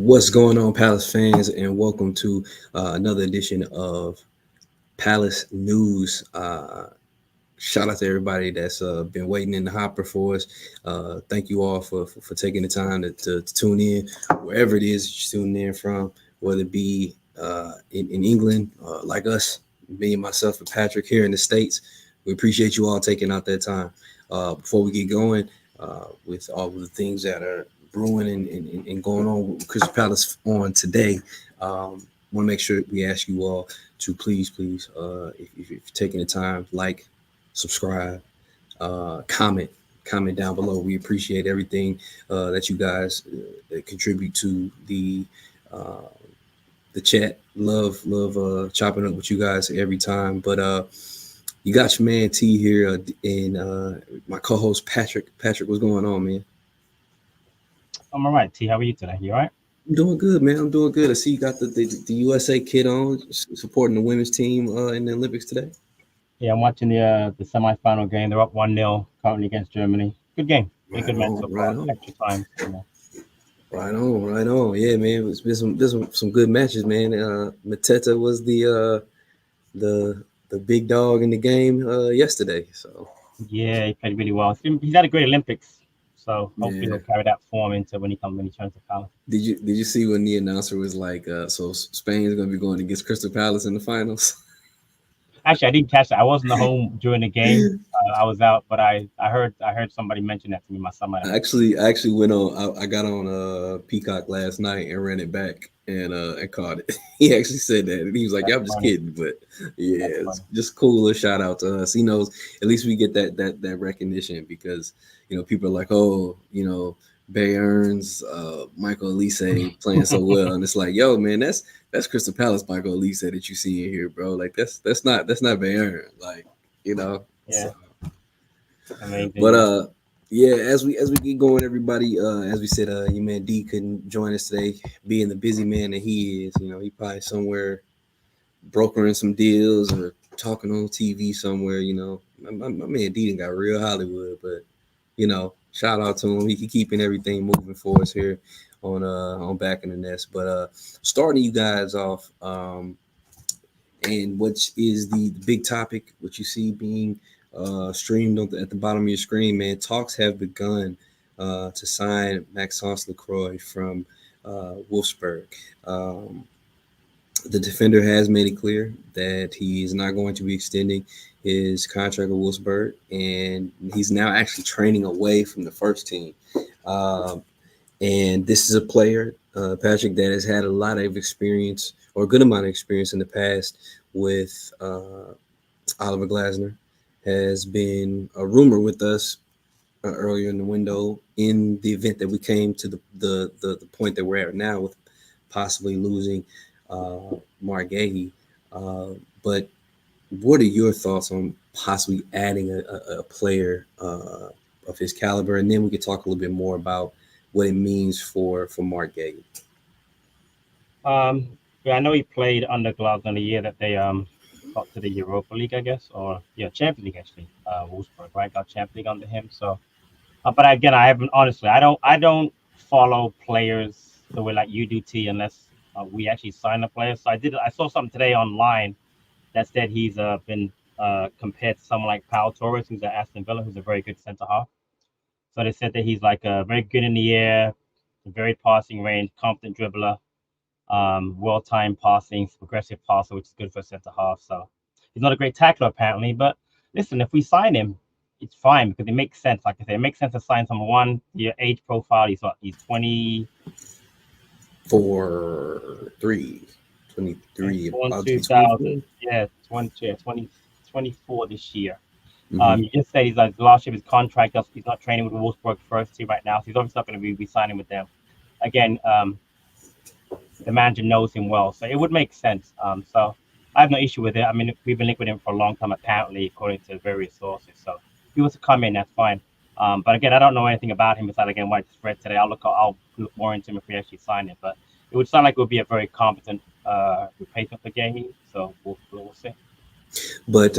What's going on, Palace fans, and welcome to another edition of Palace News. Shout out to everybody that's been waiting in the hopper for us. Thank you all for taking the time to tune in, wherever it is you're tuning in from, whether it be in England, like us, me and myself and Patrick here in the States. We appreciate you all taking out that time. Before we get going with all of the things that are brewing and going on with Crystal Palace on today, want to make sure we ask you all to please, if you're taking the time, like, subscribe, comment down below. We appreciate everything that you guys that contribute to uh, the chat. Love chopping up with you guys every time. But you got your man T here and my co-host Patrick. Patrick, what's going on, man? I'm all right. T, how are you today? You all right? I'm doing good, man. I'm doing good. I see you got the USA kit on, supporting the women's team in the Olympics today. Yeah, I'm watching the semifinal game. They're up 1-0 currently against Germany. Good game. Pretty Right good match on, so right far. on. Extra time. Right on, right on. Yeah, man. It's been some good matches, man. Mateta was the big dog in the game yesterday. So Yeah, he played really well. He's had a great Olympics, so hopefully yeah. he'll carry that form into when he turns to Palace. Did you see when the announcer was like, so Spain's gonna be going against Crystal Palace in the finals? Actually, I didn't catch that. I wasn't home during the game. I was out, but I heard somebody mention that to me. My son might have mentioned. I actually went on. I got on Peacock last night and ran it back and caught it. He actually said that, and he was like, "Yeah, That's I'm just funny. kidding," but yeah, That's it's funny. just cool. A shout out to us. He knows at least we get that recognition because people are like, "Oh, Bay Earns, Michael Elise playing so well," and it's like, "Yo, man, that's Crystal Palace Michael Elise that you see in here, bro. Like that's not Bay Earns, like you know." Yeah, So, amazing. but Yeah. yeah, as we get going, everybody, as we said, your man D couldn't join us today, being the busy man that he is. He probably somewhere brokering some deals or talking on TV somewhere. My man D done got real Hollywood, but shout out to him. He keeping everything moving for us here on Back in the Nest. But starting you guys off, and which is the big topic, what you see being streamed at the bottom of your screen, man. Talks have begun to sign Maxence Lacroix from Wolfsburg. Um, the defender has made it clear that he is not going to be extending his contract with Wolfsburg, and he's now actually training away from the first team. Um, and this is a player, Patrick, that has had a lot of experience or a good amount of experience in the past with Oliver Glasner. Has been a rumor with us earlier in the window in the event that we came to the point that we're at now with possibly losing Marc Guehi. But what are your thoughts on possibly adding a player of his caliber? And then we could talk a little bit more about what it means for Marc Guehi. Yeah, I know he played under gloves in the year that they got to the Europa League, I guess, or yeah, Champions League actually. Wolfsburg, right? Got Champions League under him. So, but again, I haven't honestly. I don't follow players the way like you do, T, unless we actually sign a player. So I did. I saw something today online that said he's been compared to someone like Pau Torres, who's at Aston Villa, who's a very good centre half. So they said that he's like very good in the air, very passing range, confident dribbler, well timed passing, progressive passer, which is good for a centre half. So he's not a great tackler apparently, but listen, if we sign him, it's fine because it makes sense. Like I said, it makes sense to sign someone. Your age profile, he's 20, For three, 23, born about to be 24. 2000, yeah, 20, yeah, 20, 24 this year. Mm-hmm. You just said he's like last year of his contract. He's not training with the Wolfsburg first team right now, so he's obviously not going to be signing with them again. The manager knows him well, so it would make sense. So I have no issue with it. I mean, we've been linked with him for a long time, apparently, according to various sources. So if he wants to come in, that's fine. But again, I don't know anything about him besides again what I just read today. I'll look more into him if we actually sign it. But it would sound like it would be a very competent replacement for Guehi. So we'll see. But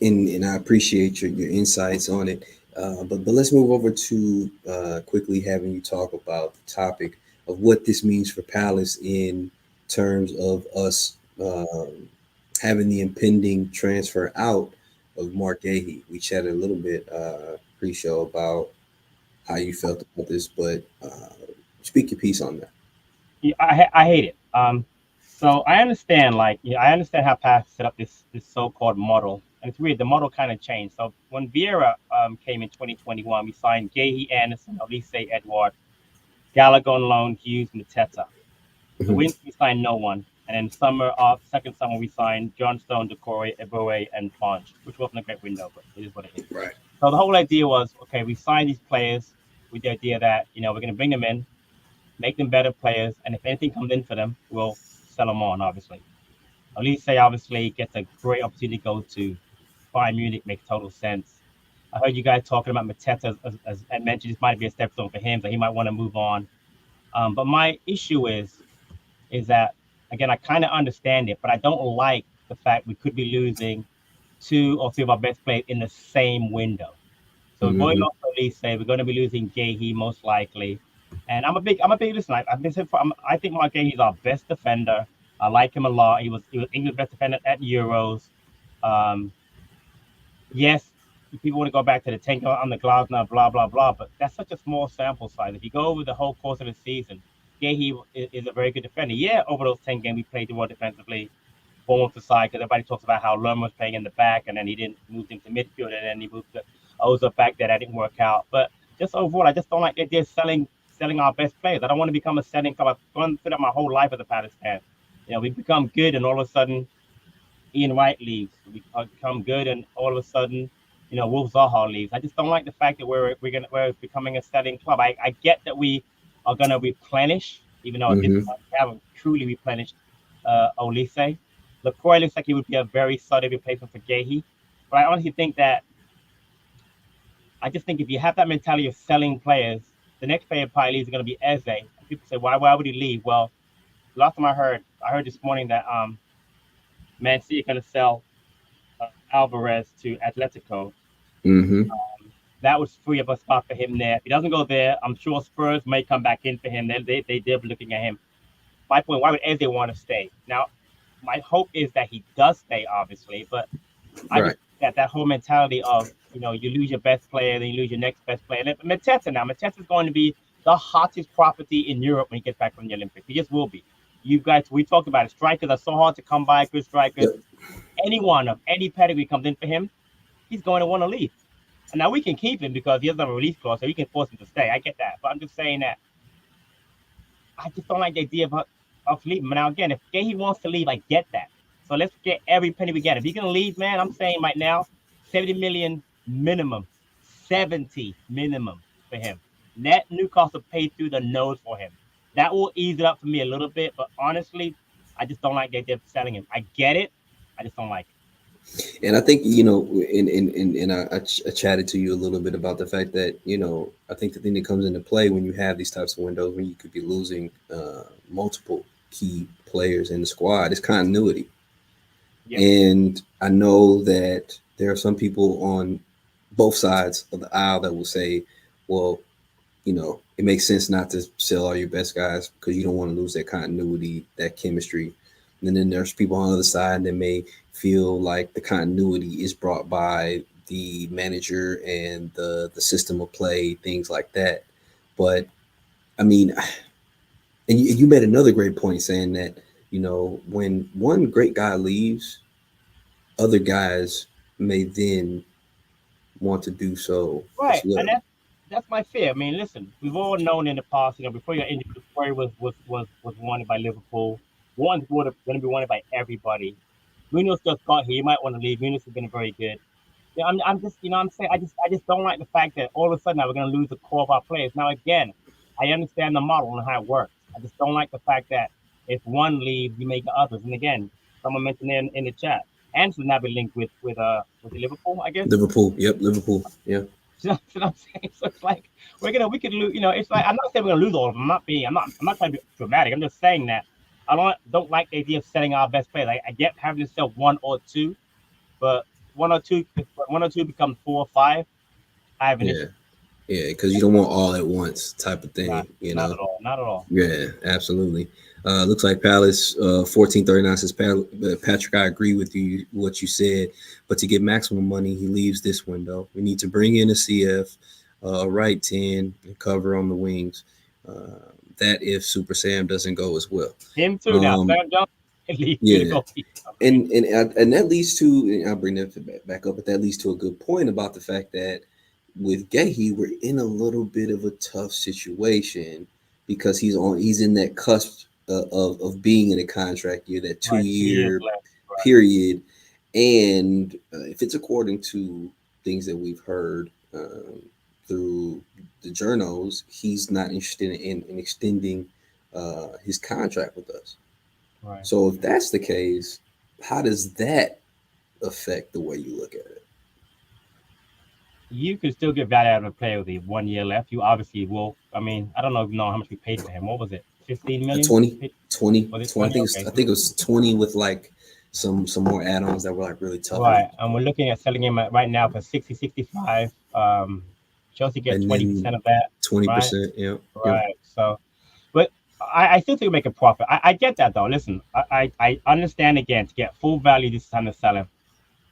and I appreciate your insights on it. But let's move over to quickly having you talk about the topic what this means for Palace in terms of us having the impending transfer out of Marc Guehi. We chatted a little bit pre-show about how you felt about this, but speak your piece on that. Yeah, I hate it. So I understand, like, I understand how Pat set up this so-called model, and it's weird. The model kind of changed. So when Vieira came in 2021, we signed Guehi, Anderson, Elise, Edward, Gallagher on loan, Hughes, Mateta. The Mhm. winter we signed no one, and then second summer we signed Johnstone, Decore, Eboe, and Ponch, which wasn't a great window, but it is what it is. Right. So the whole idea was, okay, we signed these players with the idea that we're going to bring them in, make them better players, and if anything comes in for them, we'll sell them on. Obviously, Elise obviously gets a great opportunity to go to Bayern Munich, makes total sense. I heard you guys talking about Mateta as I mentioned. This might be a stepstone for him, so he might want to move on. But my issue is that again, I kind of understand it, but I don't like the fact we could be losing two or three of our best players in the same window. So we've already Hmm. lost Elise. We're going to be losing Guehi most likely. And I'm a big listener. I've been saying I think Marc Guehi is our best defender. I like him a lot. He was England's best defender at Euros. Um, yes, people want to go back to the tank on the clouds now, blah blah blah. But that's such a small sample size. If you go over the whole course of the season, Guehi is a very good defender. Yeah, over those 10 games we played well defensively. Bournemouth aside, because everybody talks about how Lerma was playing in the back, and then he didn't move into midfield, and then he moved to Oza back there. That didn't work out. But just overall, I just don't like that they're selling our best players. I don't want to become a selling club. I've gone through that my whole life as a Palace fan. We become good, and all of a sudden Ian Wright leaves. We become good, and all of a sudden, Wolf Zaha leaves. I just don't like the fact that we're becoming a selling club. I get that we are gonna replenish, even though at this Hmm. point we haven't truly replenished Olise. Lacroix looks like he would be a very solid replacement for Guehi. But I honestly think that I just think if you have that mentality of selling players, the next player probably leaves is going to be Eze. And people say, why would he leave? Well, last time I heard this morning that Man City are going to sell Alvarez to Atletico. Hmm. That would free up a spot for him there. If he doesn't go there, I'm sure Spurs may come back in for him. They're looking at him. My point, why would Eze want to stay? Now, my hope is that he does stay, obviously, but I Right. just that whole mentality of you lose your best player, then you lose your next best player. And Mateta is going to be the hottest property in Europe when he gets back from the Olympics. He just will be. You guys, we talked about it. Strikers are so hard to come by. Good strikers. Yep. Anyone of any pedigree comes in for him, he's going to want to leave. And now we can keep him because he doesn't have a release clause, so we can force him to stay. I get that, but I'm just saying that I just don't like the idea of leaving. But now again, if Gahey wants to leave, I get that. So let's get every penny we get. If he's gonna leave, man, I'm saying right now, 70 million minimum. 70 minimum for him. Let Newcastle pay through the nose for him. That will ease it up for me a little bit, but honestly, I just don't like that they're selling him. I get it. I just don't like it. And I think I chatted to you a little bit about the fact that I think the thing that comes into play when you have these types of windows when you could be losing multiple key players in the squad is continuity. Yep. And I know that there are some people on both sides of the aisle that will say, well, it makes sense not to sell all your best guys because you don't want to lose that continuity, that chemistry. And then there's people on the other side that may feel like the continuity is brought by the manager and the system of play, things like that. But I mean, and you made another great point saying that when one great guy leaves, other guys may then want to do so as Right, and well. that's my fear. I mean, listen, we've all known in the past, before your injury, Corey was wanted by Liverpool. One's going to be wanted by everybody. Munoz just got here. You might want to leave. Munoz has been very good. Yeah, I'm just, I'm saying, I just don't like the fact that all of a sudden now we're going to lose the core of our players. Now, again, I understand the model and how it works. I just don't like the fact that if one leaves, you make others. And again, someone mentioned in the chat, Anderson now be linked with the Liverpool, I guess. Liverpool, yep, Liverpool, yeah. You know what I'm saying? So it's like we could lose. It's like I'm not saying we're gonna lose all of them. I'm not trying to be dramatic. I'm just saying that I don't like the idea of selling our best players. I get having to sell one or two, but one or two becomes four or five. I have an Yeah. issue. Yeah, because you don't want all at once type of thing, you Not know. at all. Not at all. Yeah, absolutely. Looks like Palace 1439 says Patrick. I agree with you what you said, but to get maximum money, he leaves this window. We need to bring in a CF, a right 10, and cover on the wings. Uh, that if Super Sam doesn't go as well. Him too now. Um, Sam Johnson leave you to yeah, go. Okay. and that leads to, and I'll bring that back up, but that leads to a good point about the fact that with Gehi, we're in a little bit of a tough situation because he's in that cusp of being in a contract year, that two Right. 2 years year left. Right. period, and if it's according to things that we've heard through the journals, he's not interested in extending his contract with us. Right. So if that's the case, how does that affect the way you look at it? You can still get value out of a player with the 1 year left. You obviously will. I mean, I don't know how much we paid for him. What was it? 15 A million? 20, 20, Was it 20. 20? Okay. I think it was 20 with like some more add-ons that were like really tough. Right. And we're looking at selling him right now for 60, 65. Chelsea get And 20% then of that. Right. 20%. Yeah. Yep. Right. So, but I still think we make a profit. I get that though. Listen, I understand again to get full value this time to sell him.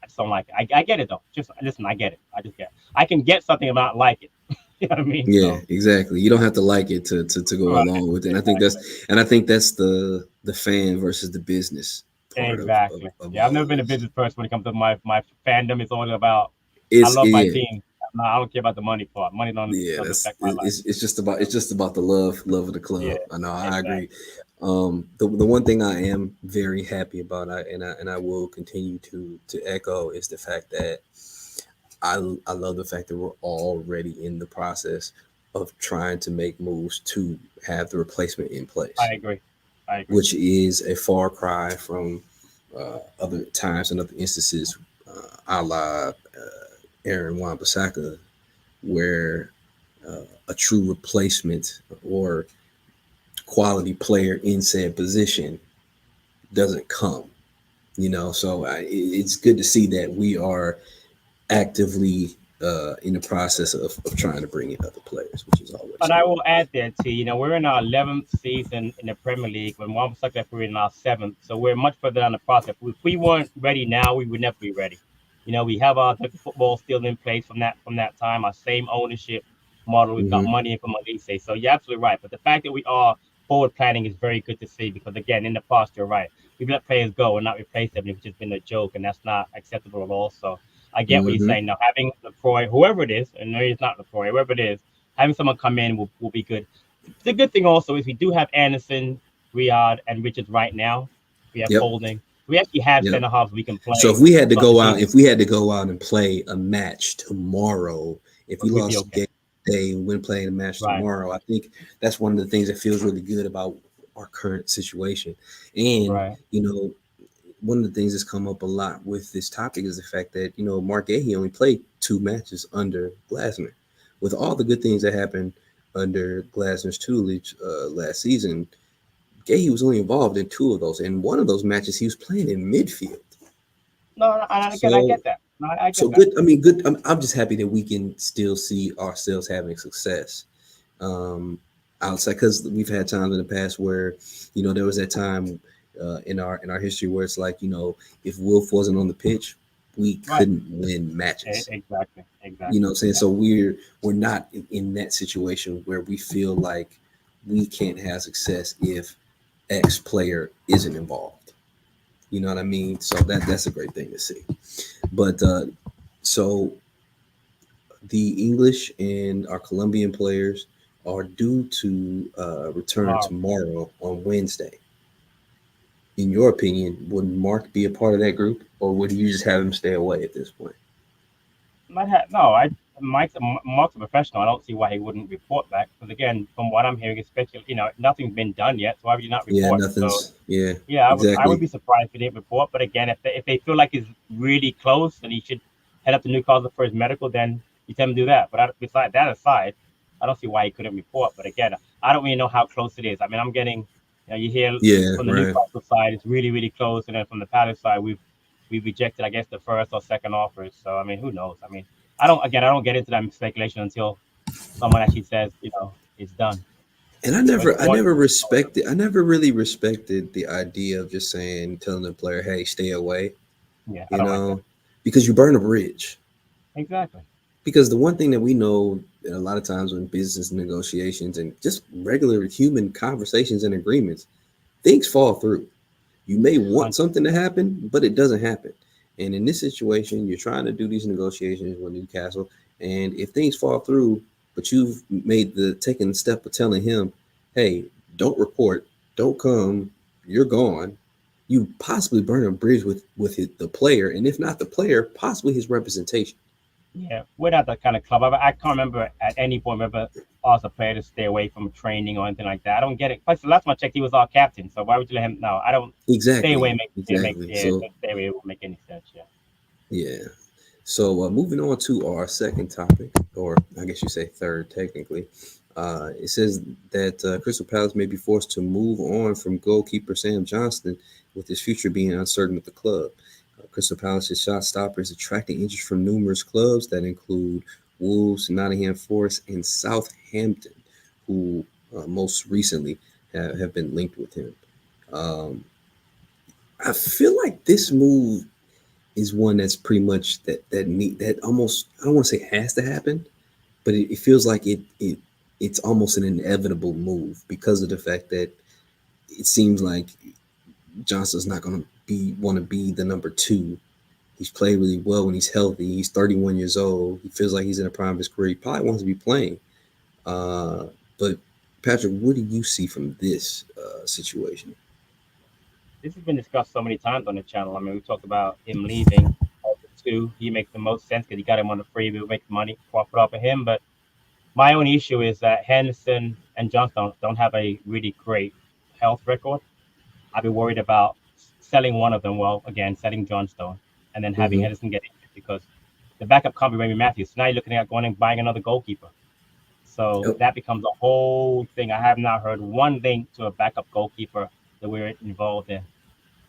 I just don't like it. I get it though. Just listen, I get it. I just get it. I can get something and not like it. You know what I mean? Yeah, So, exactly. You don't have to like it to go right. along with it. And Exactly. I think that's the fan versus the business part Exactly. of Yeah, I've all never of been a this. business person when it comes to my fandom. It's all about I It's love my yeah, team. No, I don't care about the money part. Money yeah. doesn't That's affect my life. it's just about the love of the Yeah, club. I know. I agree. exactly. The one thing I am very happy about, and I will continue to echo, is the fact that I love the fact that we're already in the process of trying to make moves to have the replacement in I place, agree. I agree. which is a far cry from other times and other instances, a la Aaron Wan-Bissaka, where a true replacement or quality player in said position doesn't come. You know, so it's good to see that we are actively in the process of trying to bring in other players, which is always But I good. will add there too, we're in our 11th season in the Premier League when one was like that we're in our seventh. So we're much further down the process. If we weren't ready now, we would never be ready. We have our football still in place from that time, our same ownership model. We've got Hmm. money in from Elise. So you're absolutely right. But the fact that we are forward planning is very good to see because again, in the past, you're right. We've let players go and not replace them, which has been a joke, and that's not acceptable at all. So I get what you're Hmm. saying. Now having Lacroix, whoever it is, and no, it's not Lacroix, whoever it is, having someone come in will be good. The good thing also is we do have Anderson, Riyadh, and Richards right now. We have Yep. Holding. We actually have Yep. center halves we can So play if we had to go out and play a match tomorrow, if we we'd be lost okay. game day and we're playing a match Right, tomorrow, I think that's one of the things that feels really good about our current situation. And right, one of the things that's come up a lot with this topic is the fact that Marc Guehi only played 2 matches under Glasner. With all the good things that happened under Glasner's tutelage last season, Guehi was only involved in 2 of those. And one of those matches, he was playing in midfield. no, no, and again, I So get that. No, I so get that. good. I mean, good. I'm just happy that we can still see ourselves having success outside, because we've had times in the past where there was that time in our history where it's like, if Wolf wasn't on the pitch, we Right, couldn't win matches. exactly, You know exactly. what I'm saying? Yeah, So we're not in that situation where we feel like we can't have success if X player isn't involved. You know what I mean? So that's a great thing to see. But so the English and our Colombian players are due to return tomorrow. tomorrow on Wednesday. In your opinion, would Mark be a part of that group, or would you just have him stay away at this point? No, Mark's a professional. I don't see why he wouldn't report back. Because again, from what I'm hearing, especially nothing's been done yet. So why would you not Yeah, report? So nothing's. Yeah, yeah, I would exactly. be surprised if he didn't report. But again, if they feel like he's really close and he should head up to Newcastle for his medical, then you tell him to do that. But besides that aside, I don't see why he couldn't report. But again, I don't really know how close it is. I mean, I'm getting, you hear Yeah, from the right. Newcastle side, it's really, really close, and then from the Palace side, we've rejected, I guess, the first or second offers. So I mean, who knows? I mean, I don't get into that speculation until someone actually says, it's done. And When Swan, I never really respected the idea of just telling the player, "Hey, stay away," yeah, I you don't like that. know, because you burn a bridge. Exactly. Because the one thing that we know a lot of times when business negotiations and just regular human conversations and agreements, things fall through. You may want 100. something to happen, but it doesn't happen. And in this situation, you're trying to do these negotiations with Newcastle, and if things fall through, but you've made the taking the step of telling him, "Hey, don't report, don't come, you're gone." You possibly burn a bridge the player, and if not the player, possibly his representation. Yeah, we're not that kind of club. I can't remember at any point ever asked a player to stay away from training or anything like that. I don't get it. Plus, the last time I checked, he was our captain. So why would you let him? No, I don't. Stay away. Exactly, Make exactly. yeah. So Stay away. It won't make any sense. Yeah. yeah. So moving on to our second topic, or I guess you say third technically, it says that Crystal Palace may be forced to move on from goalkeeper Sam Johnston, with his future being uncertain with the club. Crystal Palace's shot stopper is attracting interest from numerous clubs that include Wolves, Nottingham Forest, and Southampton, who most recently have been linked with him. Um, I feel like this move is one that's pretty much that almost, I don't want to say has to happen, but it feels like it's almost an inevitable move because of the fact that it seems like Johnson's not going to be the number two. He's played really well when he's healthy. He's 31 years old. He feels like he's in the prime of his career. He probably wants to be playing. But Patrick, what do you see from this situation? This has been discussed so many times on the channel. I mean, we talked about him leaving. Two, he makes the most sense because he got him on the free. We make money profit off of him. But my only issue is that Henderson and Johnston don't have a really great health record. I'd be worried about selling one of them. Well, again, selling Johnstone and then having Mm-hmm. Henderson get injured because the backup can't be Remy Matthews. So now you're looking at going and buying another goalkeeper. So Yep. that becomes a whole thing. I have not heard one link to a backup goalkeeper that we're involved in.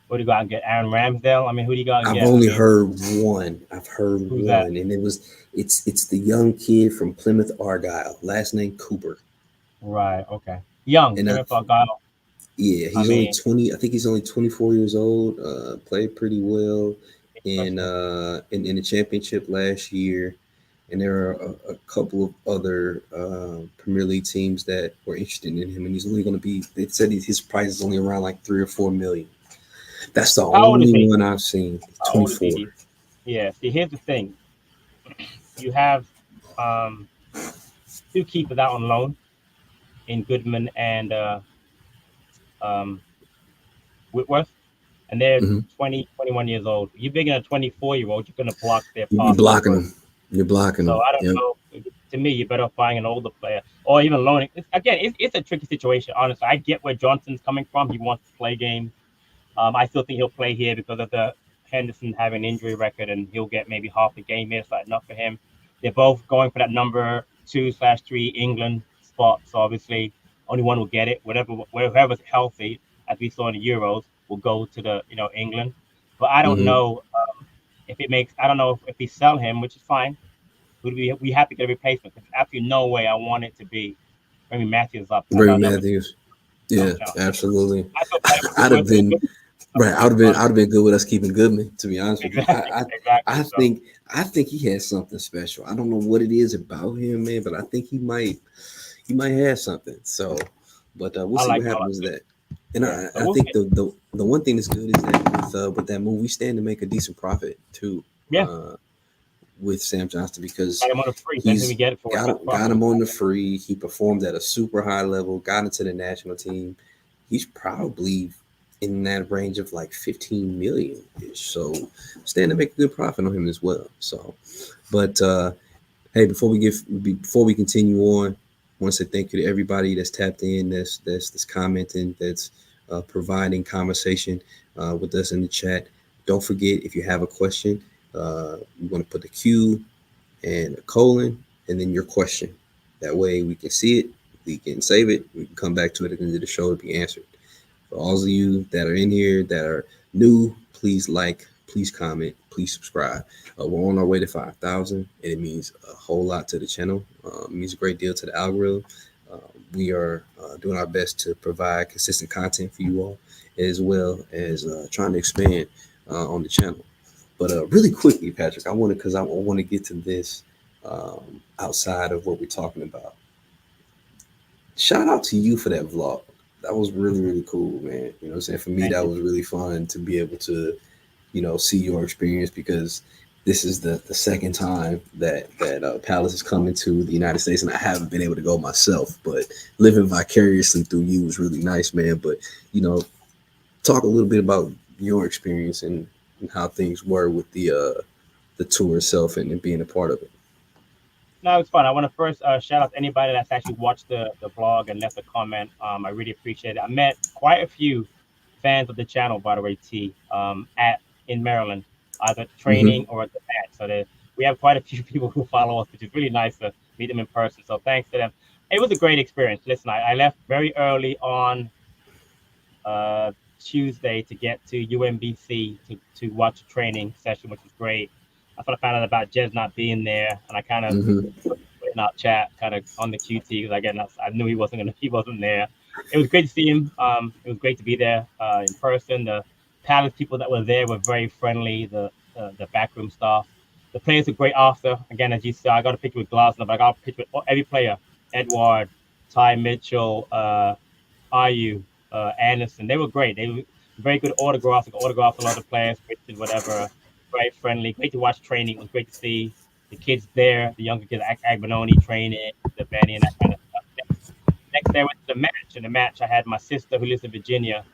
What do you got and get? Aaron Ramsdale? I mean, who do you got and I've get? I only mean, heard one. I've heard who's that? one, and it's the young kid from Plymouth Argyle, last name Cooper, Right. Okay. Young. and Plymouth Argyle. yeah, I he's only mean, 20. I think he's only 24 years old. Played pretty well interesting. in the championship last year, and there are a couple of other Premier League teams that were interested in him, and he's only going to be. They said his price is only around like 3 or 4 million. That's the How old is only he? one I've seen. How old is 24. he? Yeah. See, here's the thing. You have um, two keepers out on loan in Goodman and um, Whitworth, and they're Mm-hmm. 20, 21 years old. You bring in a 24-year-old, you're going to block their You're path blocking over. them. You're blocking So them. I don't Yep. know. To me, you're better off buying an older player or even loaning. It's a tricky situation. Honestly, I get where Johnson's coming from. He wants to play games. I still think he'll play here because of the Henderson having an injury record, and he'll get maybe half the game here. So that's enough for him. They're both going for that number 2/3 England spot. So obviously, only one will get it. Whoever's healthy, as we saw in the Euros, will go to the England. But I don't Mm-hmm. know if it makes. I don't know if we sell him, which is fine. We have to get a replacement. There's absolutely no way I want it to be Remy Matthews up as Ray our number two. Matthews. No Yeah, chance. absolutely. I feel better with I'd have Goodwood. been right. I'd Honestly. have been good with us keeping Goodman. To be honest with you, Exactly, exactly. I So think I think he has something special. I don't know what it is about him, man, but I think he might have something. So, but we'll I see like what him a lot happens with too. that. And Yeah. So I we'll think see. the one thing that's good is that with that move, we stand to make a decent profit too. Yeah. With Sam Johnston because Got him on a free. Then who we he's get it for? That's got profit. him on the free. He performed at a super high level, got into the national team. He's probably in that range of like 15 million ish. So stand to make a good profit on him as well. So, but hey, before we continue on, I want to say thank you to everybody that's tapped in, that's commenting, that's providing conversation with us in the chat. Don't forget if you have a question, you want to put the Q and a colon and then your question. That way we can see it, we can save it, we can come back to it at the end of the show to be answered. For all of you that are in here that are new, please like, please comment, please subscribe. We're on our way to 5,000, and it means a whole lot to the channel. It means a great deal to the algorithm. We are doing our best to provide consistent content for you all, as well as trying to expand on the channel. But really quickly, Patrick, I want to get to this outside of what we're talking about. Shout out to you for that vlog. That was really, really cool, man. You know what I'm saying? For me, that was really fun to be able to, see your experience, because this is the second time that Palace is coming to the United States, and I haven't been able to go myself. But living vicariously through you was really nice, man. But talk a little bit about your experience and how things were with the tour itself and being a part of it. No, it's fun. I want to first shout out to anybody that's actually watched the vlog and left a comment. I really appreciate it. I met quite a few fans of the channel, by the way, T, in Maryland, either at training or at the match. So we have quite a few people who follow us, which is really nice to meet them in person. So thanks to them. It was a great experience. Listen, I left very early on Tuesday to get to UMBC to watch a training session, which was great. I found out about Jez not being there, and I kind of put in our chat, kind of on the QT, because I knew he wasn't there. It was great to see him. It was great to be there in person. The Palace people that were there were very friendly. The backroom staff, the players were great after. Again, as you saw, I got a picture with Glasner, but I got a picture with every player: Edward, Ty Mitchell, Ayu, Anderson. They were great. They were very good autographs. I autographed a lot of players, Richard, whatever. Very friendly. Great to watch training. It was great to see the kids there, the younger kids, Agbononi training, the Benny, and that kind of stuff. Next day, I went to the match. In the match, I had my sister who lives in Virginia,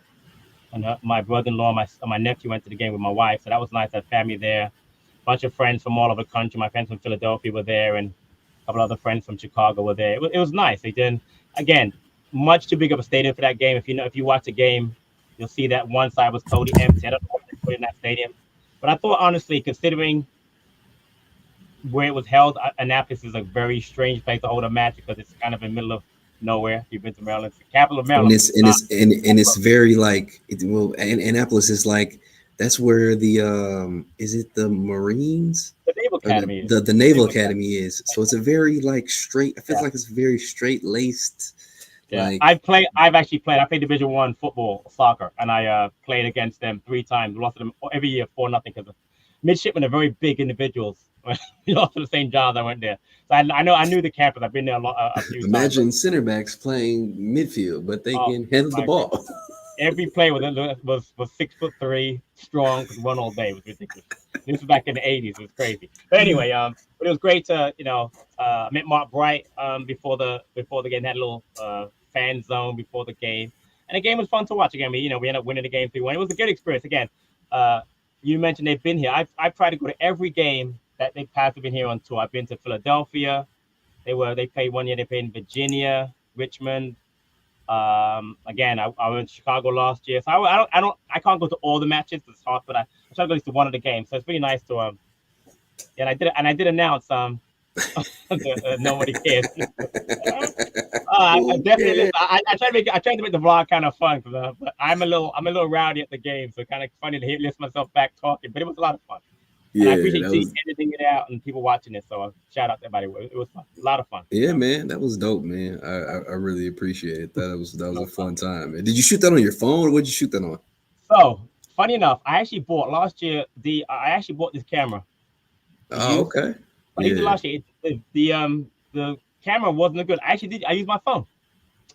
and my brother-in-law, my nephew went to the game with my wife. So that was nice to have family there. A bunch of friends from all over the country. My friends from Philadelphia were there, and a couple other friends from Chicago were there. It was nice. Again, much too big of a stadium for that game. If you watch the game, you'll see that one side was totally empty. I don't know what they put in that stadium. But I thought, honestly, considering where it was held, Annapolis is a very strange place to hold a match because it's kind of in the middle of nowhere. You've been to Maryland, it's the capital of Maryland. It's very like Annapolis is like, that's where the is it the Marines? The Naval Academy is. The Naval Academy is. So it's a very like straight. I feel like it's very straight laced. Yeah, like, I played Division I football, soccer, and I played against them 3 times. Lost to them every year 4-0 because the midshipmen are very big individuals. We lost to the same jobs. I went there, so I knew the campus. I've been there a few times. Imagine center backs playing midfield, but they can handle the ball. Every player was 6'3", strong, could run all day. It was ridiculous. This was back in the 80s. It was crazy. But anyway, but it was great to I met Mark Bright before the game. Had a little fan zone before the game, and the game was fun to watch. Again, we ended up winning the game 3-1. It was a good experience. Again, you mentioned they've been here. I've tried to go to every game that they've been here on tour. I've been to Philadelphia. They played one year. They played in Virginia, Richmond. Again, I went to Chicago last year, so I can't go to all the matches. It's hard, but I try to go to one of the games. So it's really nice to and I did announce nobody cares. I definitely I tried to make the vlog kind of fun, but I'm a little rowdy at the game, so kind of funny to listen myself back talking. But it was a lot of fun. Yeah, and I appreciate you editing it out and people watching it. So shout out to everybody. It was fun. A lot of fun. Yeah, man, that was dope, man. I really appreciate it. That was a fun time. Man. Did you shoot that on your phone, or what did you shoot that on? So funny enough, I actually bought last year. I actually bought this camera. Oh, okay. Last year, the camera wasn't good. I used my phone.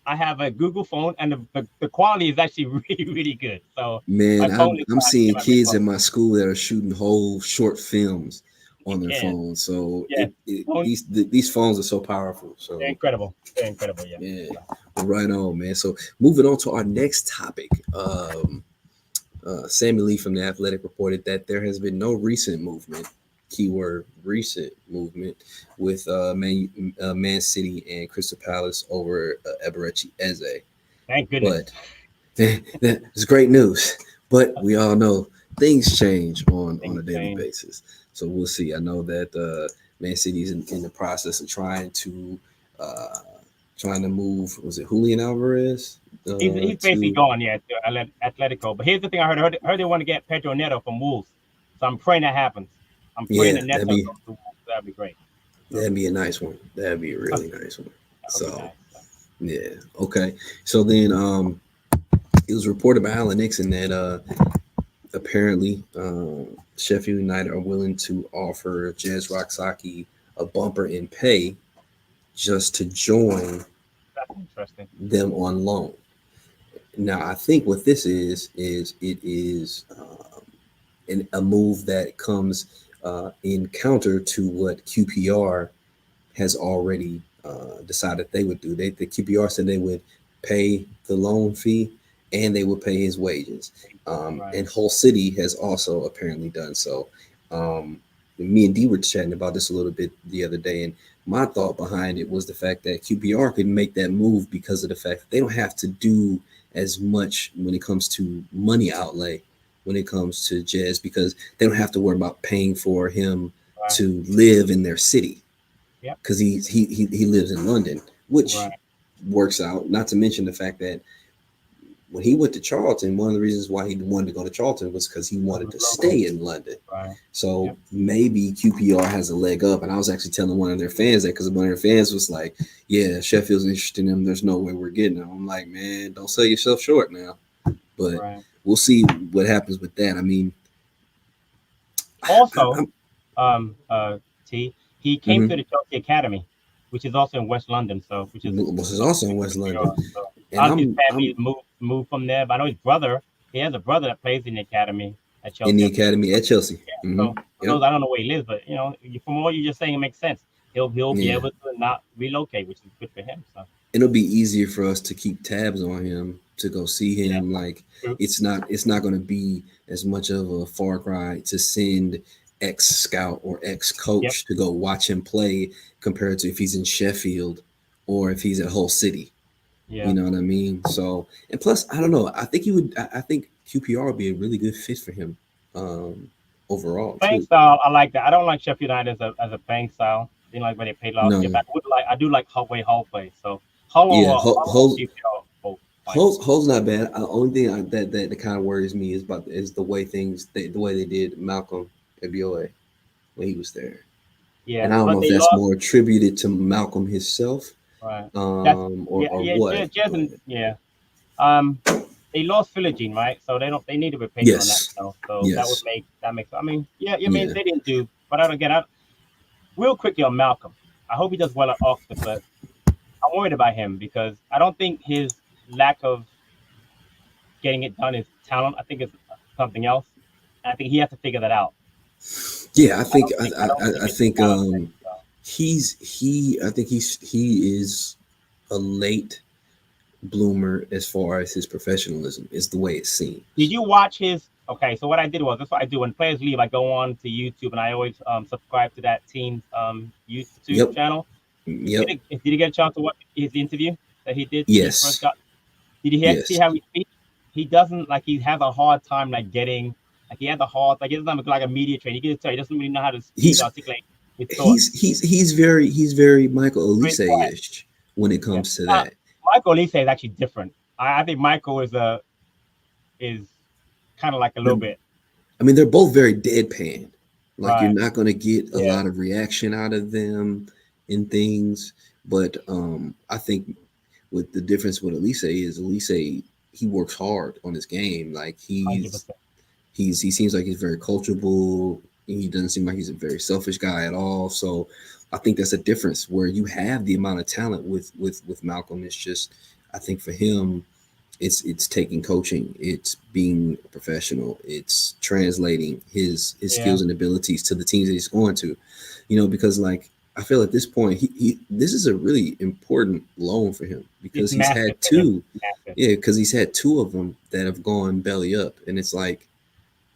I have a Google phone, and the quality is actually really, really good. So, man, I'm seeing kids at my school that are shooting whole short films on their phones. So these phones are so powerful. So they're incredible. Yeah. Right on, man. So moving on to our next topic. Sammy Lee from The Athletic reported that there has been no recent movement. Keyword recent movement with Man City and Crystal Palace over Eberechi Eze. Thank goodness. But it's great news. But we all know things change on a daily basis. So we'll see. I know that Man City's in the process of trying to move. Was it Julian Alvarez? He's basically gone, to Atletico. But here's the thing: I heard they want to get Pedro Neto from Wolves. So I'm praying that happens. I'm praying Yeah, the Nets are going to. That'd be great. that'd be a nice one. That'd be a really nice one. That would be So nice. yeah, okay. So then it was reported by Alan Nixon that apparently Sheffield United are willing to offer Jazz Rocksaki a bumper in pay just to join That's interesting. them on loan. Now, I think what this is it is a move that comes in counter to what QPR has already decided they would do. The QPR said they would pay the loan fee and they would pay his wages. Right. And Hull City has also apparently done so. Me and Dee were chatting about this a little bit the other day, and my thought behind it was the fact that QPR could make that move because of the fact that they don't have to do as much when it comes to money outlay when it comes to Jazz, because they don't have to worry about paying for him Right. to live in their city, Yep. because he lives in London, which Right. works out. Not to mention the fact that when he went to Charlton, one of the reasons why he wanted to go to Charlton was because he wanted to stay in London. Right. So Yep. maybe QPR has a leg up. And I was actually telling one of their fans that, because one of their fans was like, "Yeah, Sheffield's interested in him. There's no way we're getting him." I'm like, "Man, don't sell yourself short now." But Right. we'll see what happens with that. I mean, Also, T, he came Mhm. to the Chelsea Academy, which is also in West London. So, which is Which is also in West London, So, and I don't know if his I'm family moved from there, but I know his brother. He has a brother that plays in the academy at in the Chelsea. academy at Chelsea. Yeah. Hmm. So for Yep. those, I don't know where he lives, but from what you're just saying, it makes sense. He'll be Yeah. able to not relocate, which is good for him. So It'll be easier for us to keep tabs on him, to go see yeah, him. Like true. it's not going to be as much of a far cry to send ex scout or ex Yep. coach to go watch him play compared to if he's in Sheffield or if he's at Hull City. You Yeah. know what I mean? So, and plus, I don't know. I think he would. I think QPR would be a really good fit for him overall Playing too. style, I like that. I don't like Sheffield United as a playing style. Didn't like when they played last year, No, but I do like Hull play. So Hull yeah, or QPR both fine. Hole's not bad. The only thing that kind of worries me is the way the way they did Malcolm Ebioe when he was there, and Yeah, I don't but know if they that's lost. more attributed to Malcolm himself, Right. That's or what. But Yeah. Um, they lost Philogene, right? So they need a replacement on that. yes, So yes, that makes. I mean, yeah. I mean, yeah. they didn't do, but I don't get. Real quickly on Malcolm, I hope he does well at Oxford, but I'm worried about him because I don't think his lack of getting it done is talent. I think it's something else. And I think he has to figure that out. Yeah, I don't think I it's a think talent thing. So. I think he is a late bloomer as far as his professionalism is the way it seems. Did you watch his? Okay, so what I did was, that's what I do when players leave. I go on to YouTube and I always subscribe to that team's YouTube Yep, channel. yep, Did you get a chance to watch his interview that he did when he first yes, got? Did you see yes. how he speaks? He doesn't like he has a hard time like getting like he has a hard like he doesn't have like a media train. You can just tell he doesn't really know how to speak He's articulate his thoughts. he's very Michael Very Olise quiet. ish when it Yeah. comes to that. Michael Lise is actually different. I think Michael is kind of like a little bit I mean, they're both very deadpan. Like you're right. not going to get a Yeah. lot of reaction out of them in things. But I think with the difference with Elise, he works hard on his game. Like 100%. he seems like he's very coachable. He doesn't seem like he's a very selfish guy at all. So I think that's a difference where you have the amount of talent with Malcolm. It's just I think for him it's taking coaching, it's being a professional, it's translating his Yeah. skills and abilities to the teams that he's going to, because like I feel at this point he this is a really important loan for him It's because he's massive had for him. two. Massive. Yeah, because he's had two of them that have gone belly up, and it's like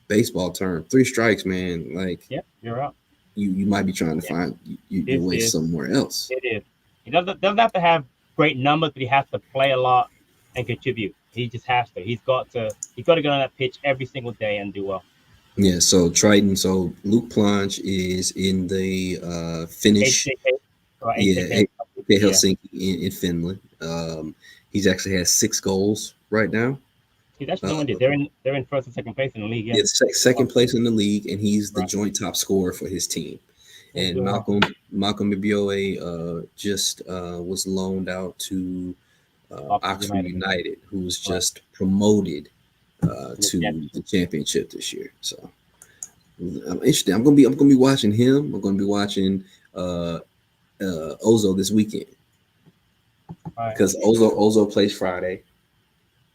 baseball term, three strikes, man. Like Yep, you're up. you might be trying to Yeah. find your This way is somewhere else. it is. He doesn't have to have great numbers, but he has to play a lot and contribute. He just has to. He's got to get on that pitch every single day and do well. Yeah, so Triton, so Luke Planche is in the Finnish. HJK or Yeah, HJK. AK Yeah. Helsinki in Finland. He's actually has 6 goals right now. He's actually doing it. They're in first and second place in the league. Yeah. It's second place in the league, and he's the Right. joint top scorer for his team. Yeah, he's And doing well. Malcolm Mabioe just was loaned out to Oxford United. United, who was Right. just promoted To the to championship. the championship this year. So I'm interested. I'm gonna be watching him. I'm gonna be watching Ozo this weekend Right. because Ozo plays Friday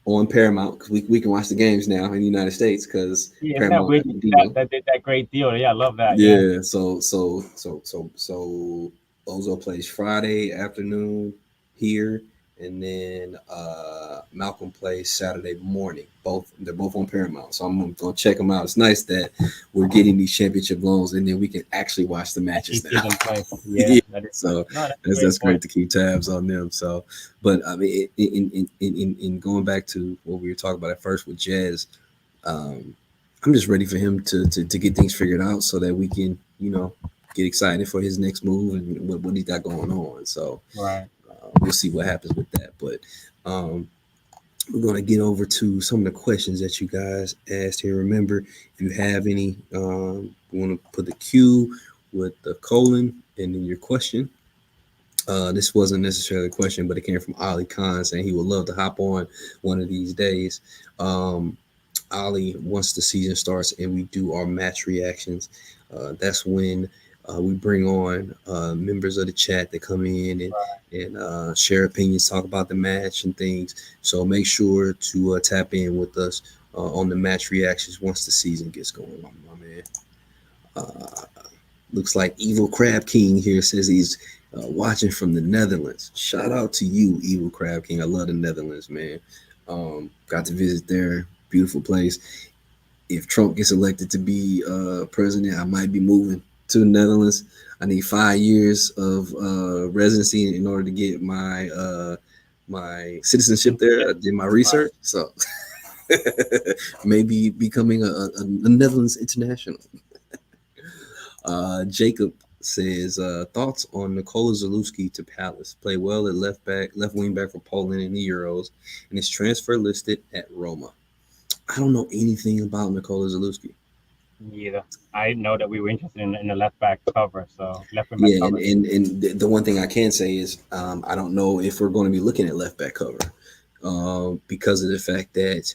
on Paramount because we can watch the games now in the United States because Yeah, isn't that Paramount weird? got the That, deal. that did that great deal. Yeah, I love that. Yeah. Yeah, so Ozo plays Friday afternoon here, and then Malcolm plays Saturday morning. They're both on Paramount, so I'm gonna check them out. It's nice that we're getting these championship loans, and then we can actually watch the Actually matches see now. them play. Yeah, Yeah, that is nice. so No, that's a great that's great point. to keep tabs on them. So, but I mean, in going back to what we were talking about at first with Jazz, um, I'm just ready for him to get things figured out so that we can, get excited for his next move and what he's got going on. So Right. we'll see what happens with that. But um, we're going to get over to some of the questions that you guys asked here. Remember, if you have any, you want to put the Q with the colon and then your question. This wasn't necessarily a question, but it came from Ali Khan saying he would love to hop on one of these days. Um, Ali, once the season starts and we do our match reactions, that's when we bring on members of the chat that come in and share opinions, talk about the match and things. So make sure to tap in with us on the match reactions once the season gets going on, my man. Uh, Looks like Evil Crab King here says he's watching from the Netherlands. Shout out to you, Evil Crab King. I love the Netherlands, man. Got to visit there. Beautiful place. If Trump gets elected to be president, I might be moving to the Netherlands. I need 5 years of residency in order to get my citizenship there. I did my Right. research, so maybe becoming a Netherlands international. Jacob says thoughts on Nikola Zalewski to Palace. Play well at left wing back for Poland in the Euros, and his transfer listed at Roma. I don't know anything about Nikola Zalewski. Neither. I know that we were interested in the left back cover, so left wing back Yeah, and cover. the one thing I can say is I don't know if we're going to be looking at left back cover because of the fact that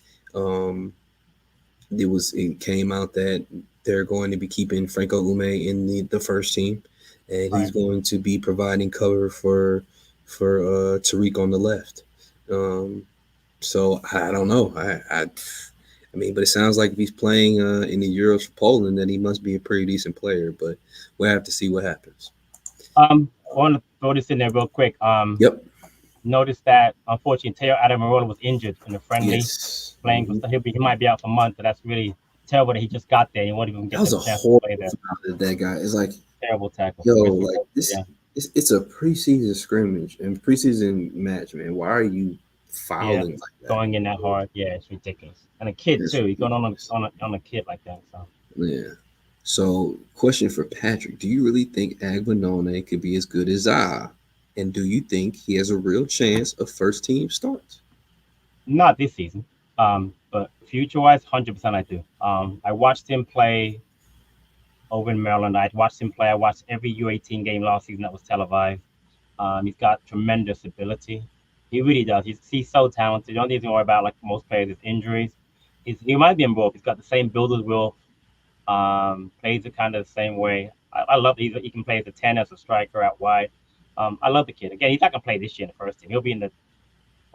it came out that they're going to be keeping Franco Ume in the first team, and he's Right. going to be providing cover for Tariq on the left. Um, so I don't know. I mean, but it sounds like if he's playing in the Euros for Poland, then he must be a pretty decent player. But we'll have to see what happens. I want to throw this in there real quick. Yep. Noticed that unfortunately Teo Adamarola was injured in the friendly Yes. playing for. He might be out for months, so that's really terrible that he just got there. He won't even That get was the a chance to horrible play there. foul that guy. It's like, Terrible tackle. yo, Risky like tackle, this. yeah. It's a preseason scrimmage and preseason match, man. Why are you Yeah. fouling like that? Going in that hard, yeah, it's ridiculous. And a kid It's too. He's going ridiculous. on a kid like that. So Yeah. So, question for Patrick: do you really think Agbanone could be as good as Zaha? And do you think he has a real chance of first team starts? not this season. But future wise, 100% I do. I watched him play over in Maryland. I watched him play. I watched every U18 game last season that was televised. He's got tremendous ability. He really does. He's so talented. The only thing to worry about, like most players, is injuries. He might be involved. He's got the same build as Will. Plays it kind of the same way. I love he can play as a 10 as a striker out wide. I love the kid. Again, he's not gonna play this year in the first team. He'll be in the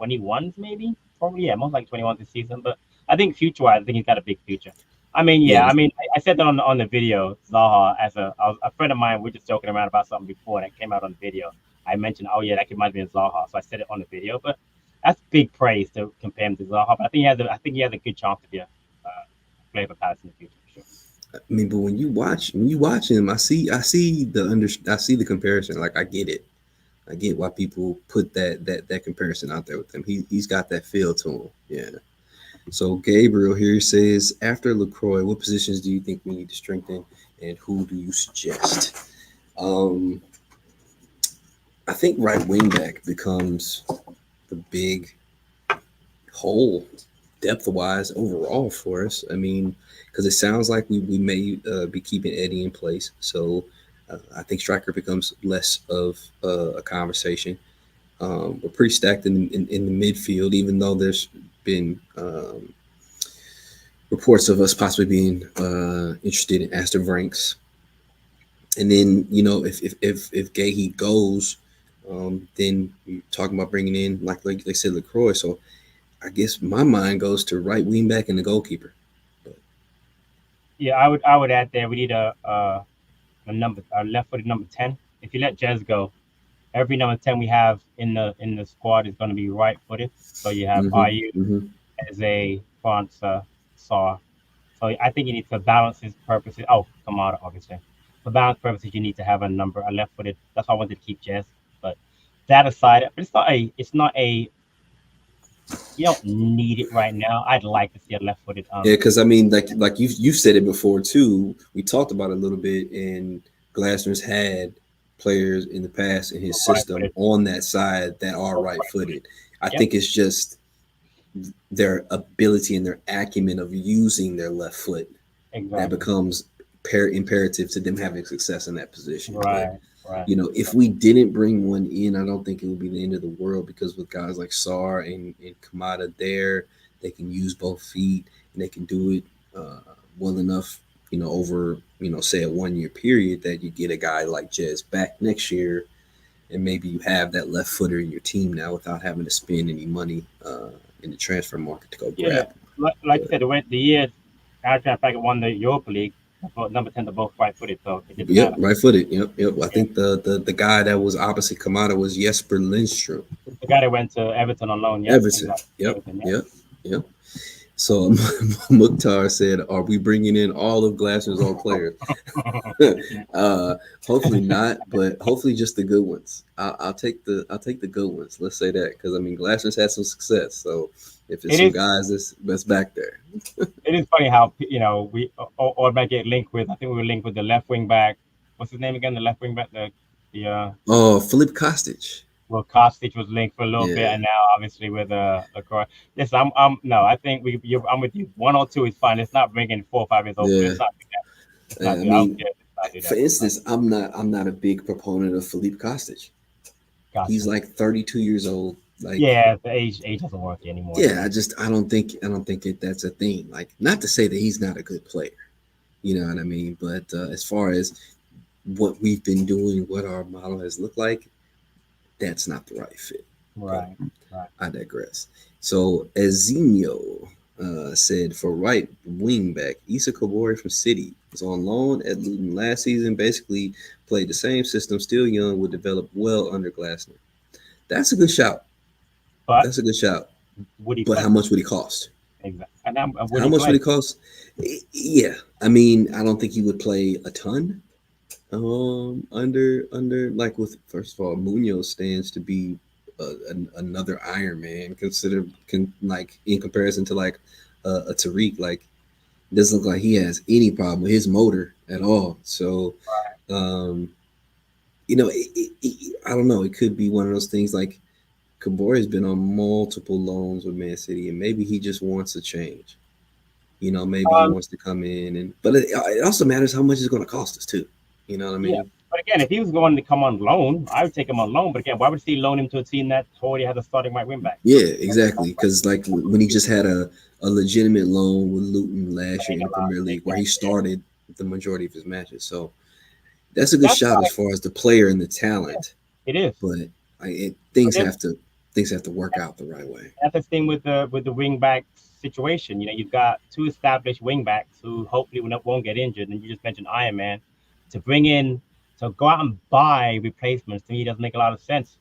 21s maybe, probably. Yeah, most like 21s this season. But I think future wise, I think he's got a big future. I mean, yeah, Yeah. I mean, I said that on the video, Zaha, as a friend of mine. We're just joking around about something before that came out on the video. I mentioned, oh yeah, that kid might be a Zaha, so I said it on the video. But that's big praise to compare him to Zaha. But I think he has a good chance to be a player for Palace in the future for sure. I mean, but when you watch him, I see the comparison. Like I get it. I get why people put that comparison out there with him. He's got that feel to him. Yeah. So Gabriel here says, after Lacroix, what positions do you think we need to strengthen, and who do you suggest? I think right wing back becomes the big hole depth wise overall for us. I mean, because it sounds like we may be keeping Eddie in place. So I think striker becomes less of a conversation. We're pretty stacked in the midfield, even though there's been reports of us possibly being interested in Aston Ranks. And then if Guehi goes, then you're talking about bringing in like they said Lacroix. So I guess my mind goes to right wing back and the goalkeeper. Yeah, I would add there we need a left-footed number 10. If you let Jez go, every number 10 we have in the squad is going to be right-footed. So you have Mm-hmm, Ayu mm-hmm. as a France Saw. So I think you need to balance his purposes. Oh, Kamada, obviously. For balance purposes, you need to have a left-footed. That's why I wanted to keep Jez. But that aside, but it's not a you don't need it right now. I'd like to see a left-footed. Yeah, because I mean, like you've said it before too. We talked about it a little bit, and Glasner's had players in the past in his system Right-footed. on that side that are Right-footed. right-footed. I Yep, think it's just their ability and their acumen of using their left foot that exactly. becomes imperative to them having success in that position. But Right, right. if we didn't bring one in, I don't think it would be the end of the world because with guys like Sar and Kamada there, they can use both feet and they can do it well enough, over, say a 1 year period that you get a guy like Jez back next year and maybe you have that left footer in your team now without having to spend any money in the transfer market to go Yeah, grab him. like you But said, the year Eintracht Frankfurt won the Europa League, but number 10 are both right-footed, so it didn't yep, matter. right footed. Yep, yep. I Yeah, think the guy that was opposite Kamada was Jesper Lindstrom. the guy that went to Everton on loan. Yep, Everton. exactly. Yep, Everton. Yep. yep, yep. So Mukhtar said, "Are we bringing in all of Glasser's old players? uh, hopefully not, but hopefully just the good ones. I'll take the good ones. Let's say that because I mean Glasser's had some success. So if it's It some is. guys that's back there, It is funny how we automatically get linked with. I think we were linked with the left wing back. What's his name again? The left wing back. The oh Philip Kostic, well, Kostic was linked for a little bit, yeah, and now obviously with Lacroix. Listen, I'm no, I think I'm with you. One or two is fine. Let's not bring in 4 or 5 years old. yeah. Let's not do that. Let's not I do that. I don't mean, care. Let's not do for that. Let's not instance, I'm not a big proponent of Philippe Kostic. He's Gotcha. like 32 years old. Like, Yeah, the age doesn't work anymore. yeah, I don't think that's a thing. Like, not to say that he's not a good player. You know what I mean? But as far as what we've been doing, what our model has looked like, that's not the right fit. But Right, right. I digress. So Ezinho said for right wing back, Issa Kabori from City was on loan at Luton last season. Basically played the same system, still young, would develop well under Glasner. That's a good shout. But That's a good shout. would he But how play? much would he cost? Exactly. And would How he much would play? it cost? Yeah, I mean, I don't think he would play a ton. Under like with first of all, Munoz stands to be another Iron Man. Like in comparison to like a Tariq, like doesn't look like he has any problem with his motor at all. So, um, I don't know. It could be one of those things like Kabore has been on multiple loans with Man City, and maybe he just wants a change. Maybe he Um, wants to come in, but it also matters how much it's going to cost us too. You know what I yeah. mean? But again, if he was going to come on loan, I would take him on loan. But again, why would he loan him to a team that already has a starting right wing back? Yeah, That's exactly. Because like when he just had a legitimate loan with Luton last year playing in a the lot. Premier League, where he Exactly. Yeah. started the majority of his matches. So that's a good That's shot why. as far as the player and the Yeah, talent. it is. But But then things have to work out the right way. that's the thing with the wing back situation. You've got two established wing backs who hopefully won't get injured, and you just mentioned Iron Man. To bring in to go out and buy replacements to me doesn't make a lot of sense.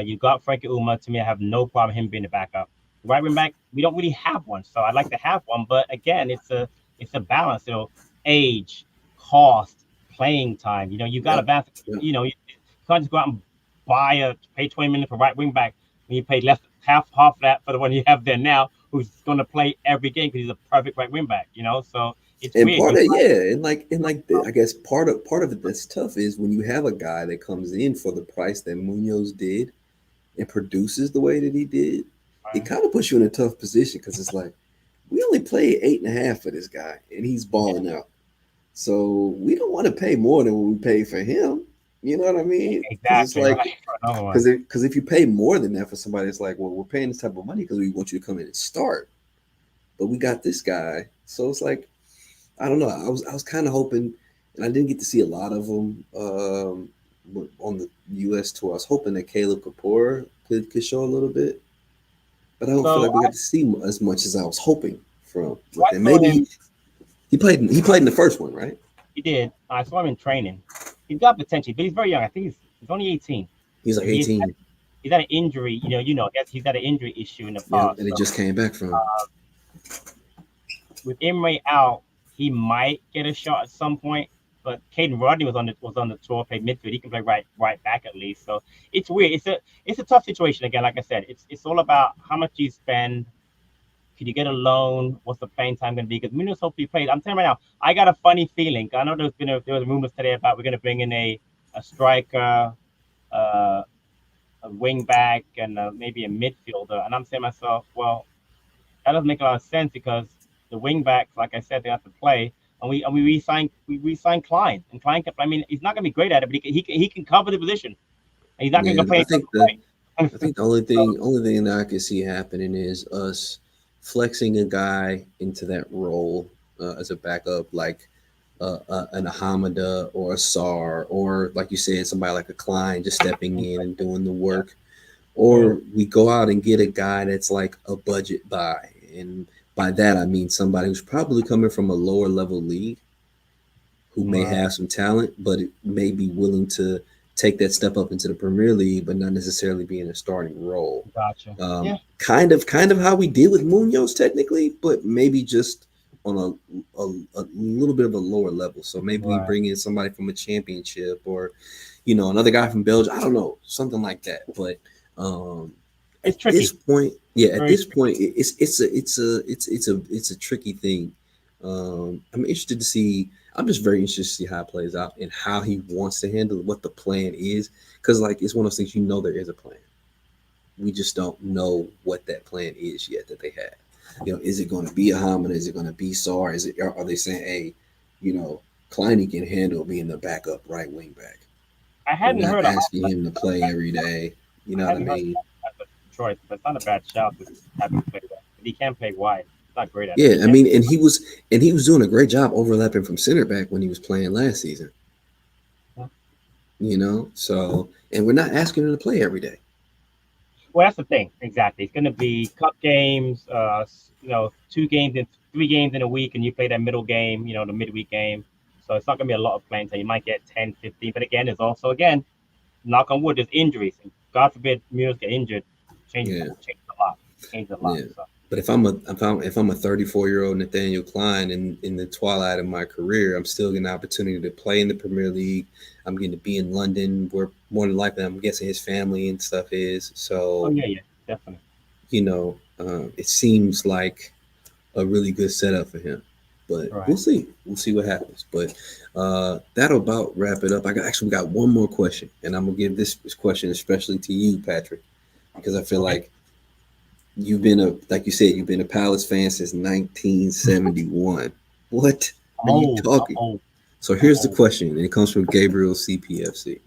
You got Frankie Uma. To me, I have no problem him being the backup. Right wing back, we don't really have one, so I'd like to have one. But again, it's a balance. Age, cost, playing time. You got to Yep. balance. Yep. You can't just go out and pay 20 million for right wing back when you pay less half of that for the one you have there now, who's going to play every game because he's a perfect right wing back. So it's And weird. part of yeah, and I guess part of it that's tough is when you have a guy that comes in for the price that Munoz did and produces the way that he did, it kind of puts you in a tough position because it's like we only paid 8.5 for this guy, and he's balling out. So we don't want to pay more than what we pay for him. You know what I mean? Because it's Exactly like right. For another one. because if you pay more than that for somebody, it's like, well, we're paying this type of money because we want you to come in and start, but we got this guy, so it's like I don't know. I was kind of hoping, and I didn't get to see a lot of them on the U.S. tour. I was hoping that Caleb Kapoor could show a little bit, but I don't feel So like we got to see as much as I was hoping from I with him. saw Maybe him. he played in the first one, right? He did. I saw him in training. He's got potential, but he's very young. I think he's only 18. He's like He's 18. he's had an injury. He's had an injury issue in the Yeah, past. and it So just came back from. with Imre out, he might get a shot at some point. But Caden Rodney was on the tour, played midfield. He can play right back at least. So it's weird. It's a tough situation again. Like I said, it's all about how much you spend. Could you get a loan? What's the playing time going to be? Because Munoz hopefully plays. I'm telling you right now, I got a funny feeling. I know there was rumors today about we're going to bring in a striker, a wing back, and maybe a midfielder. And I'm saying to myself, well, that doesn't make a lot of sense because the wing backs, like I said, they have to play. And we re-signed Klein, and Klein can. I mean, he's not going to be great at it, but he can cover the position. And he's not going Yeah, to complain. I think the only thing that I could see happening is us flexing a guy into that role as a backup, like an Ahamada or a Sar, or like you said, somebody like a Klein just stepping in and doing the work, or we go out and get a guy that's like a budget buy, and by that I mean somebody who's probably coming from a lower level league who may Right. have some talent, but it may be willing to take that step up into the Premier League, but not necessarily be in a starting role. Gotcha. Yeah. Kind of how we did with Munoz technically, but maybe just on a little bit of a lower level. So maybe we Right. bring in somebody from a championship, or another guy from Belgium. I don't know, something like that. But It's at tricky. this point, yeah, at Very this point, it's a tricky thing. I'm interested to see. I'm just very interested to see how it plays out and how he wants to handle it, what the plan is, because like it's one of those things there is a plan. We just don't know what that plan is yet that they have. Is it going to be a Hamid? Is it going to be Sar? Are they saying, hey, Kleiny can handle being the backup right wing back? I We're hadn't not heard of asking him to play every day. You know I what I hadn't heard mean? of that choice, but it's not a bad shout to have him play that. But he can play wide. He's not great at it. Yeah, I mean, and he was doing a great job overlapping from center back when he was playing last season. So and we're not asking him to play every day. Well, that's the thing. Exactly. It's going to be cup games, 3 games in a week, and you play that middle game, the midweek game. So it's not going to be a lot of playing time. You might get 10, 15. But again, there's also, knock on wood, there's injuries. And God forbid Munoz get injured. Changes a lot. Changes a lot. Yeah. So. But if I'm a 34-year-old Nathaniel Klein in the twilight of my career, I'm still getting the opportunity to play in the Premier League. I'm getting to be in London, where more than likely I'm guessing his family and stuff is. So, yeah, definitely. It seems like a really good setup for him. But Right. We'll see. We'll see what happens. But that'll about wrap it up. I got one more question, and I'm gonna give this question especially to you, Patrick, because I feel like you've been a Palace fan since 1971. What are you talking? So here's the question, and it comes from Gabriel CPFC.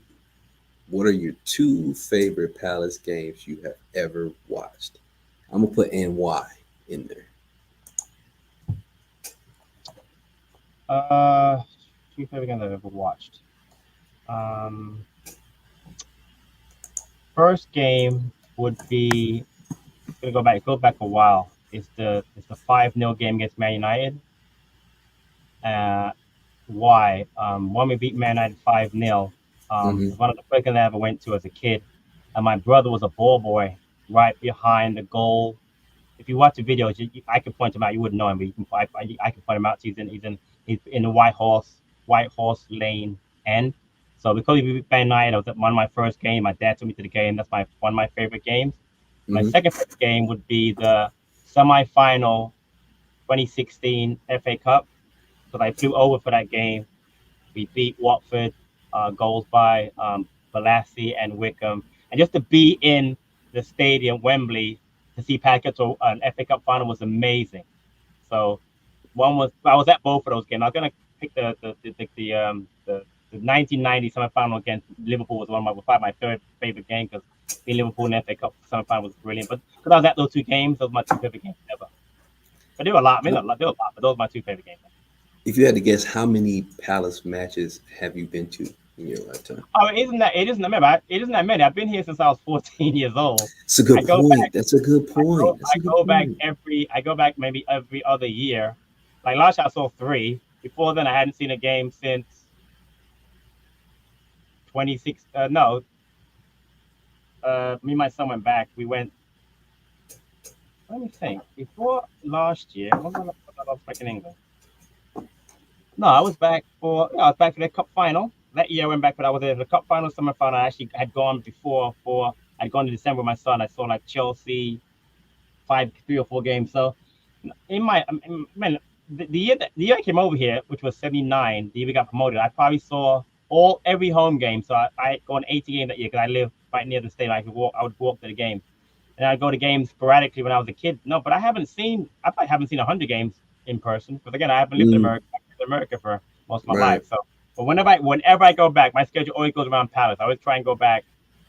What are your 2 favorite Palace games you have ever watched? I'm gonna put NY in there. 2 favorite games I've ever watched. First game would be go back a while. It's the 5-0 game against Man United. Why? When we beat Man United 5-0, it's one of the first games I ever went to as a kid, and my brother was a ball boy right behind the goal. If you watch the videos, I can point him out. You wouldn't know him, but I can point him out. He's in the White Horse Lane end. So because we beat Man United, it was one of my first games. My dad took me to the game. That's one of my favorite games. My second favorite game would be the semi-final 2016 FA Cup, because I flew over for that game. We beat Watford, goals by Balassi and Wickham. And just to be in the stadium, Wembley, to see Pat get to an FA Cup final was amazing. So I was at both of those games. I was gonna pick the 1990 semi-final against Liverpool was probably my third favorite game because being Liverpool in the FA Cup semi-final was brilliant. But because I was at those two games, those were my two favorite games ever. But there were a lot. I mean, there were a lot, but those are my two favorite games. If you had to guess, how many Palace matches have you been to in your lifetime? Oh, it isn't that many. I've been here since I was 14 years old. It's a good point. That's a good point. I go back maybe every other year. Like last year I saw 3. Before then I hadn't seen a game since 26. Me and my son went back. We went. Let me think. Before last year, when was I back in England? No, I was back for the cup final. That year I went back, but I was there for the cup final, semi-final. I actually had gone before. I'd gone to December with my son. I saw like Chelsea, 3 or 4 games. So the year I came over here, which was 79, the year we got promoted, I probably saw every home game. So I go on 80 games that year because I live right near the stadium. I would walk to the game, and I'd go to games sporadically when I was a kid. No, but I probably haven't seen 100 games in person because again I haven't lived in America for most of my life. So, but whenever I go back, my schedule always goes around Palace. I always try and go back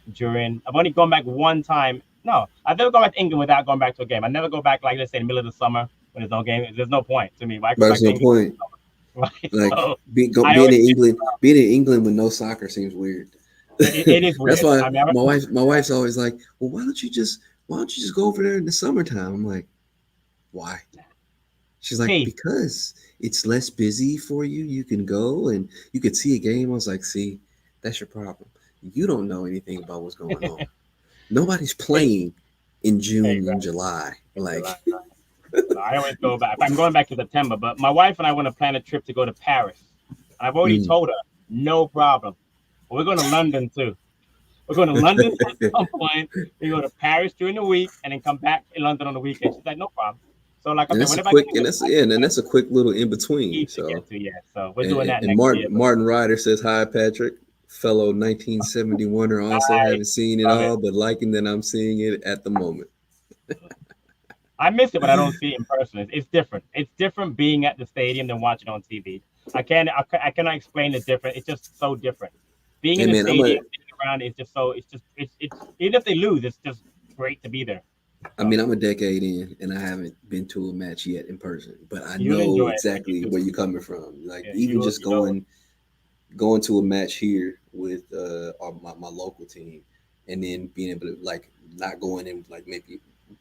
I've only gone back one time. No, I've never gone back to England without going back to a game. I never go back, like, let's say, in the middle of the summer when there's no game. There's no point to me. There's no point. Right? Like, so, being in England with no soccer seems weird. It is weird. That's why my wife's always like, well, why don't you just go over there in the summertime? I'm like, why? She's like, because it's less busy for you. You can go and you could see a game. I was like, see, that's your problem. You don't know anything about what's going on. Nobody's playing in June and July. Like, I always go back. I'm going back to September, but my wife and I want to plan a trip to go to Paris. I've already told her, no problem. But we're going to London too. We're going to London at some point. We go to Paris during the week and then come back in London on the weekend. She's like, no problem. So, like, okay, that's a quick little in between. So we're doing that. And Martin Ryder says, hi, Patrick. Fellow 1971er, also haven't seen it all, but liking that I'm seeing it at the moment. I miss it, but I don't see it in person. It's different. It's different being at the stadium than watching on TV. I cannot explain the difference. It's just so different. Being in the stadium, sitting around, it's even if they lose, it's just great to be there. I mean, I'm a decade in, and I haven't been to a match yet in person, but I know exactly where you're coming from. Like, even just going to a match here with my local team, and then being able to, like, not going in, like, maybe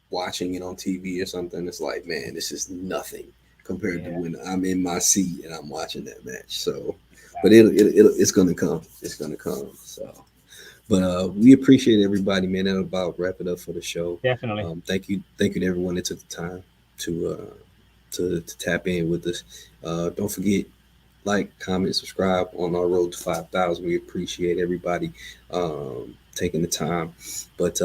watching it on TV or something. It's like, man, this is nothing compared to when I'm in my seat and I'm watching that match. So, but it's gonna come. It's gonna come. So, but we appreciate everybody, man. That'll about wrap it up for the show. Definitely. Thank you to everyone that took the time to tap in with us. Don't forget, like, comment, subscribe on our road to 5,000. We appreciate everybody taking the time. But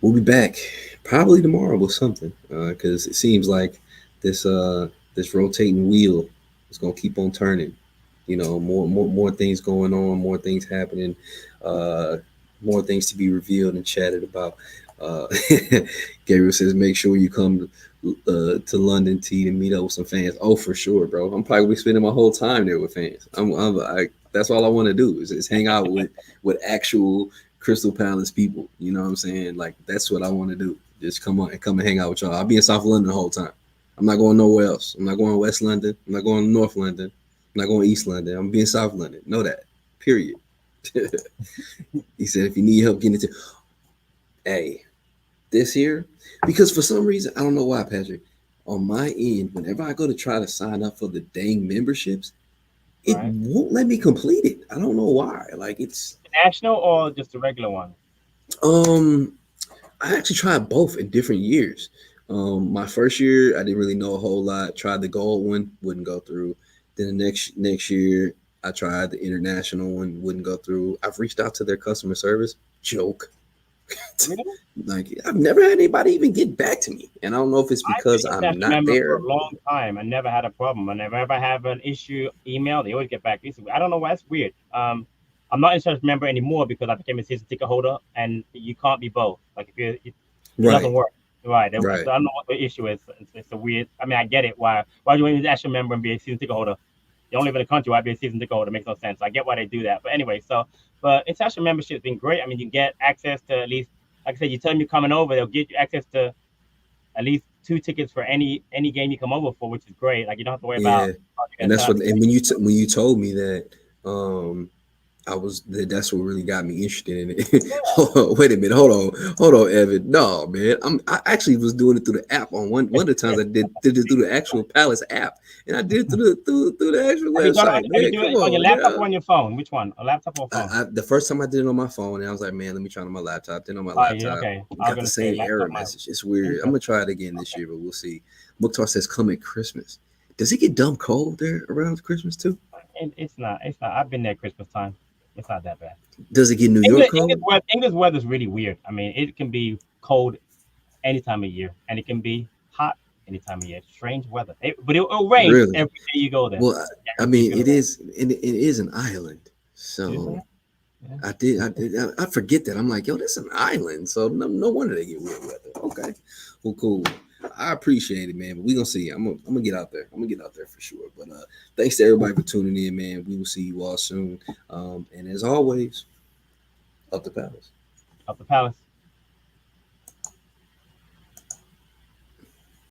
we'll be back probably tomorrow with something because it seems like this rotating wheel is gonna keep on turning. You know, more things going on, more things happening, more things to be revealed and chatted about. Gabriel says, make sure you come to London T to meet up with some fans. Oh, for sure, bro. I'm probably spending my whole time there with fans. That's all I want to do is hang out with actual Crystal Palace people. You know what I'm saying? Like, that's what I want to do. Just come and hang out with y'all. I'll be in South London the whole time. I'm not going nowhere else. I'm not going to West London. I'm not going to North London. I'm not going to East London. I'm being South London. Know that. Period. He said, if you need help getting into, hey, this here, because for some reason, I don't know why, Patrick, on my end, whenever I go to try to sign up for the dang memberships, it won't let me complete it. I don't know why. Like, it's national or just a regular one? I actually tried both in different years. My first year, I didn't really know a whole lot. Tried the gold one, wouldn't go through. Then the next year, I tried the international one, wouldn't go through. I've reached out to their customer service. Joke. Like, I've never had anybody even get back to me, and I don't know if it's because I'm not there. For a long time, I never had a problem. Whenever I have an issue, email, they always get back. I don't know why. It's weird. I'm not insurance member anymore because I became a season ticket holder, and you can't be both. Like, it doesn't work. Right. Right. So I don't know what the issue is. It's a weird. I mean, I get it. Why do you want to actually member and be a season ticket holder? You don't live in the country. Why be a season ticket holder? It makes no sense. I get why they do that. But anyway, but international membership has been great. I mean, you get access to at least, like I said, you tell them you're coming over, they'll get you access to at least 2 tickets for any game you come over for, which is great. Like you don't have to worry about. Yeah. And that's what. And when you told me that, that's what really got me interested in it. Wait a minute, hold on, Evan. No, man, I actually was doing it through the app on one of the times I did it through the actual Palace app, and I did it through the actual website. Have you Man, do come it on your laptop on, or on your phone? Which one? A laptop or a phone? the first time I did it on my phone, and I was like, man, let me try it on my laptop. Then on my Oh, yeah, laptop, okay. we I was got the gonna say same error laptop. message. It's weird. I'm gonna try it again this year, but we'll see. Mukhtar says come at Christmas. Does it get dumb cold there around Christmas too? It's not. It's not. I've been there Christmas time. It's not that bad. Does it get New York English weather is really weird. I mean, it can be cold any time of year, and it can be hot any time of year. Strange weather. But it'll rain Really? every day you go there. Well, I mean, it is an island, so Yeah. I forget that. I'm like, yo, that's an island, so no wonder they get weird weather. Okay, well, cool. I appreciate it, man. But we gonna see. I'm gonna get out there. I'm gonna get out there for sure. But thanks to everybody for tuning in, man. We will see you all soon. And as always, up the Palace. Up the Palace.